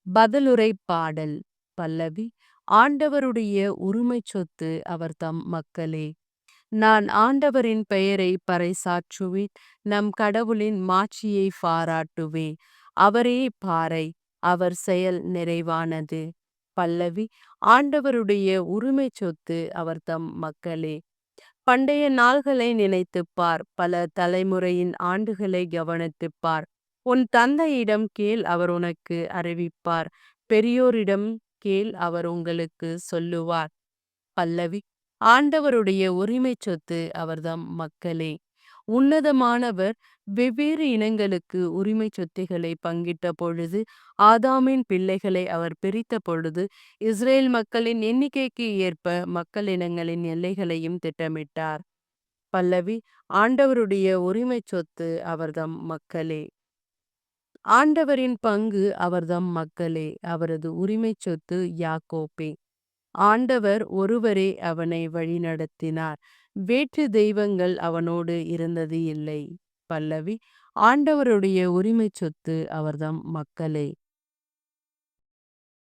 பதிலுரை பாடல். பல்லவி. ஆண்டவருடைய உரிமைச் சொத்து அவர்தம் மக்களே. நான் ஆண்டவரின் பெயரை பறைசாற்றுவேன். நம் கடவுளின் மாட்சியை பாராட்டுவேன். அவரே பாறை, அவர் செயல் நிறைவானது. பல்லவி. ஆண்டவருடைய உரிமைச் சொத்து அவர்தம் மக்களே. பண்டைய நாள்களை நினைத்துப் பார், பல தலைமுறையின் ஆண்டுகளை கவனித்துப் பார். உன் தந்தையிடம் கேள், அவர் உனக்கு அறிவிப்பார். பெரியோரிடம் கேள், அவர் உங்களுக்கு சொல்லுவார். பல்லவி. ஆண்டவருடைய உரிமைச் சொத்து அவர்தம் மக்களே. உன்னதமானவர் வெவ்வேறு இனங்களுக்கு உரிமைச் சொத்துகளை பங்கிட்ட பொழுது, ஆதாமின் பிள்ளைகளை அவர் பிரித்த பொழுது, இஸ்ரேல் மக்களின் எண்ணிக்கைக்கு ஏற்ப மக்களினங்களின் எல்லைகளையும் திட்டமிட்டார். பல்லவி. ஆண்டவருடைய உரிமைச் சொத்து அவர்தம் மக்களே. ஆண்டவரின் பங்கு அவர்தம் மக்களே. அவரது உரிமைச் சொத்து யாக்கோப்பே. ஆண்டவர் ஒருவரே அவனை வழிநடத்தினார். வேற்று தெய்வங்கள் அவனோடு இருந்தது இல்லை. பல்லவி. ஆண்டவருடைய உரிமைச் சொத்து அவர்தம் மக்களே.